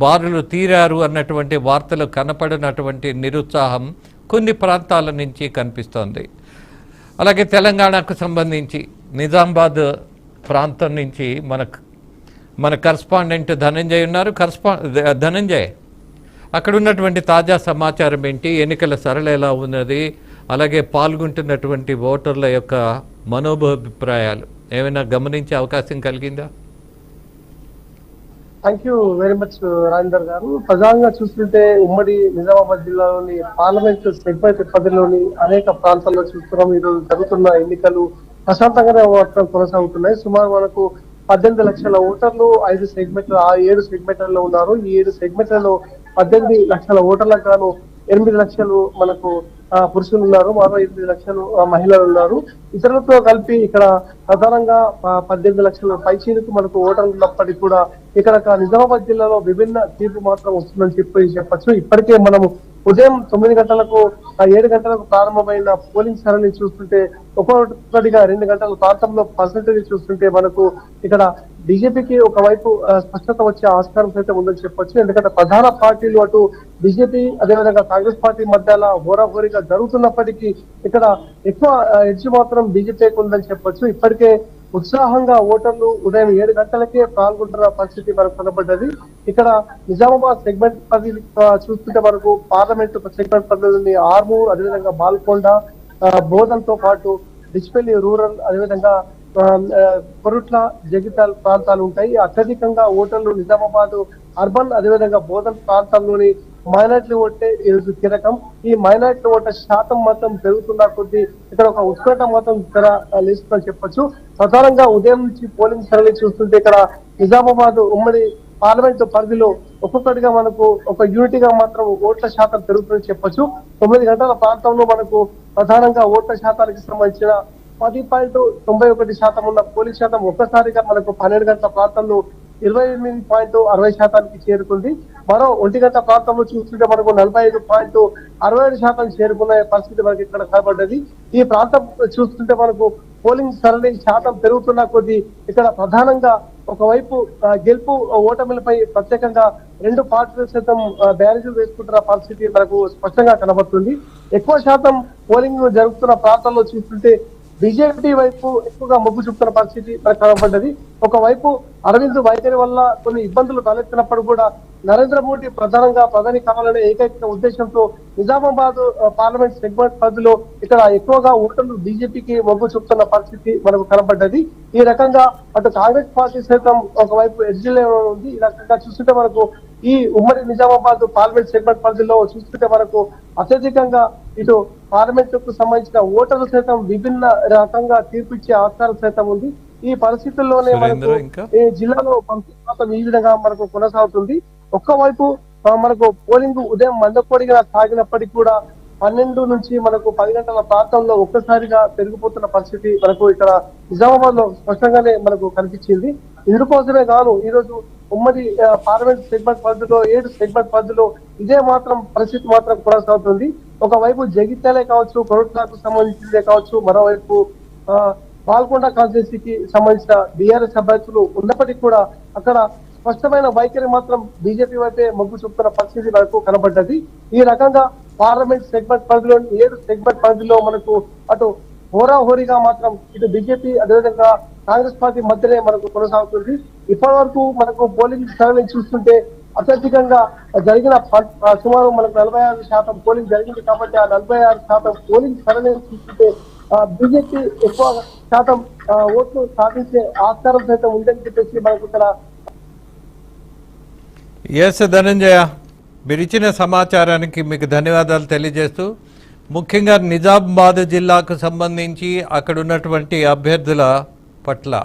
బారులు తీరారు అన్నటువంటి వార్తలు కనపడినటువంటి నిరుత్సాహం కొన్ని ప్రాంతాల నుంచి కనిపిస్తోంది. అలాగే తెలంగాణకు సంబంధించి నిజామాబాద్ ప్రాంతం నుంచి మన కరస్పాండెంట్ ధనంజయ్ ఉన్నారు. ధనంజయ్, అక్కడ ఉన్నటువంటి తాజా సమాచారం ఏంటి? ఎన్నికల సరళి ఎలా ఉన్నది? అలాగే పాల్గొంటున్నటువంటి ఓటర్ల యొక్క మనోభిప్రాయాలు ఏమైనా గమనించే అవకాశం కలిగిందా? Thank you very much Rajender గారు. ప్రధానంగా చూస్తుంటే ఉమ్మడి నిజామాబాద్ జిల్లాలోని పార్లమెంట్ సెగ్మెంట్ పరిధిలోని అనేక ప్రాంతాల్లో చూస్తున్నాం. ఈరోజు జరుగుతున్న ఎన్నికలు ప్రశాంతంగానే కొనసాగుతున్నాయి. సుమారు మనకు 18 లక్షల ఓటర్లు 5 సెగ్మెంట్ల 7 సెగ్మెంట్లలో ఉన్నారు. ఈ 7 సెగ్మెంట్లలో 18 లక్షల ఓటర్లకు గాను 8 లక్షలు మనకు పురుషులు ఉన్నారు, మరో 8 లక్షలు మహిళలు ఉన్నారు. ఇతరులతో కలిపి ఇక్కడ ప్రధానంగా 18 లక్షల పైచీలకు మనకు ఓటర్లు ఉన్నప్పటికీ కూడా ఇక్కడ నిజామాబాద్ జిల్లాలో విభిన్న తీర్పు మాత్రం వస్తుందని చెప్పచ్చు. ఇప్పటికే మనము ఉదయం 9 గంటలకు 7 గంటలకు ప్రారంభమైన పోలింగ్ సరళి చూస్తుంటే ఒక్కొక్కటిగా 2 గంటల ప్రాంతంలో పర్సెంటేజ్ చూస్తుంటే మనకు ఇక్కడ బీజేపీకి ఒకవైపు స్పష్టత వచ్చే ఆస్కారం అయితే ఉందని చెప్పొచ్చు. ఎందుకంటే ప్రధాన పార్టీలు అటు బీజేపీ అదేవిధంగా కాంగ్రెస్ పార్టీ మధ్యలో హోరాహోరీగా జరుగుతున్నప్పటికీ ఇక్కడ ఎక్కువ ఎడ్జ్ మాత్రం బీజేపీకి ఉందని చెప్పొచ్చు. ఇప్పటికే ఉత్సాహంగా ఓటర్లు ఉదయం 7 గంటలకే పాల్గొంటున్న పరిస్థితి మనకు కనబడ్డది. ఇక్కడ నిజామాబాద్ సెగ్మెంట్ పరిధి చూస్తుంటే మనకు పార్లమెంట్ సెగ్మెంట్ పరిధిలోని ఆర్మూర్, అదేవిధంగా బాల్కొండ, బోధన్తో పాటు డిచ్పల్లి రూరల్, అదేవిధంగా కొరుట్ల, జగిత్యాల ప్రాంతాలు ఉంటాయి. అత్యధికంగా ఓటర్లు నిజామాబాద్ అర్బన్ అదేవిధంగా బోధన్ ప్రాంతంలోని మైనార్టీ ఓటే ఈరోజు కీలకం. ఈ మైనార్టీ ఓటర్ శాతం మాత్రం పెరుగుతున్న కొద్దీ ఇక్కడ ఒక ఉత్కంఠ మాత్రం ఇక్కడ లేస్తుందని చెప్పొచ్చు. ప్రధానంగా ఉదయం నుంచి పోలింగ్ సరళి చూస్తుంటే ఇక్కడ నిజామాబాద్ ఉమ్మడి పార్లమెంట్ పరిధిలో ఒక్కొక్కటిగా మనకు ఒక యూనిటీగా మాత్రం ఓట్ల శాతం పెరుగుతుందని చెప్పొచ్చు. 9 గంటల ప్రాంతంలో మనకు ప్రధానంగా ఓట్ల శాతానికి సంబంధించిన 10.91% ఉన్న పోలింగ్ శాతం ఒక్కసారిగా మనకు 12 గంటల ప్రాంతంలో 28.60% చేరుకుంది. మరో 1 గంట ప్రాంతంలో చూస్తుంటే మనకు 45.67% చేరుకునే పరిస్థితి మనకి ఇక్కడ కనబడ్డది. ఈ ప్రాంతం చూస్తుంటే మనకు పోలింగ్ సరళి శాతం పెరుగుతున్న కొద్దీ ఇక్కడ ప్రధానంగా ఒకవైపు గెలుపు ఓటమిలపై ప్రత్యేకంగా 2 పార్టీలు సైతం బ్యారేజీలు వేసుకుంటున్న పరిస్థితి మనకు స్పష్టంగా కనబడుతుంది. ఎక్కువ శాతం పోలింగ్ జరుగుతున్న ప్రాంతాల్లో చూస్తుంటే బీజేపీ వైపు ఎక్కువగా మొగ్గు చూపుతున్న పరిస్థితి మనకు కనబడ్డది. ఒకవైపు అరవింద్ వైఖరి వల్ల కొన్ని ఇబ్బందులు తలెత్తినప్పుడు కూడా నరేంద్ర మోడీ ప్రధానంగా ప్రధాని కావాలనే ఏకైక ఉద్దేశంతో నిజామాబాద్ పార్లమెంట్ సెగ్మెంట్ పరిధిలో ఇక్కడ ఎక్కువగా ఓటర్లు బీజేపీకి మొగ్గు చూపుతున్న పరిస్థితి మనకు కనబడ్డది. ఈ రకంగా అటు కాంగ్రెస్ పార్టీ సైతం ఒకవైపు ఎడ్జిలో ఉంది. ఈ రకంగా చూస్తుంటే మనకు ఈ ఉమ్మడి నిజామాబాద్ పార్లమెంట్ సెగ్మెంట్ పరిధిలో చూస్తుంటే మనకు అత్యధికంగా ఇటు పార్లమెంట్ కు సంబంధించిన ఓటర్లు సైతం విభిన్న రకంగా తీర్పిచ్చే ఆస్కారం సైతం ఉంది. ఈ పరిస్థితుల్లోనే మనకు ఈ జిల్లాలో పంపిణీ ఈ విధంగా మనకు కొనసాగుతుంది. ఒక్కవైపు మనకు పోలింగ్ ఉదయం మందకొడిగా సాగినప్పటికీ కూడా 12 నుంచి మనకు 10 గంటల ప్రాంతంలో ఒక్కసారిగా పెరిగిపోతున్న పరిస్థితి మనకు ఇక్కడ నిజామాబాద్ లో స్పష్టంగానే మనకు కనిపించింది. ఇందుకోసమే గాను ఈ రోజు ఉమ్మడి పార్లమెంట్ సెగ్మెంట్ పరిధిలో 7 సెగ్మెంట్ పరిధిలో ఇదే మాత్రం పరిస్థితి మాత్రం కొనసాగుతుంది. ఒకవైపు జగిత్యాలే కావచ్చు, కొరట్లకు సంబంధించిందే కావచ్చు, మరోవైపు పాల్కొండ కాన్స్టిట్యున్సీకి సంబంధించిన బీఆర్ఎస్ అభ్యర్థులు ఉన్నప్పటికీ కూడా అక్కడ స్పష్టమైన వైఖరి మాత్రం బీజేపీ వైపే మొగ్గు చూపుతున్న పరిస్థితి మనకు కనబడ్డది. ఈ రకంగా పార్లమెంట్ సెగ్మెంట్ పరిధిలో 7 సెగ్మెంట్ పరిధిలో మనకు అటు హోరాహోరీగా మాత్రం ఇటు బీజేపీ అదేవిధంగా కాంగ్రెస్ పార్టీ మధ్యనే మనకు కొనసాగుతుంది. ఇప్పటి వరకు మనకు పోలింగ్ సరళి చూస్తుంటే అత్యధికంగా జరిగిన సుమారు మనకు 46% పోలింగ్ జరిగింది. కాబట్టి ఆ 46% పోలింగ్ సరళి చూస్తుంటే బీజేపీ ఎక్కువ శాతం ఓట్లు సాధించే ఆస్కారం సైతం ఉందని చెప్పేసి మనకు ఇక్కడ ధనంజయ, మీరు ఇచ్చిన సమాచారానికి మీకు ధన్యవాదాలు తెలియజేస్తూ ముఖ్యంగా నిజామాబాద్ జిల్లాకు సంబంధించి అక్కడ ఉన్నటువంటి అభ్యర్థుల పట్ల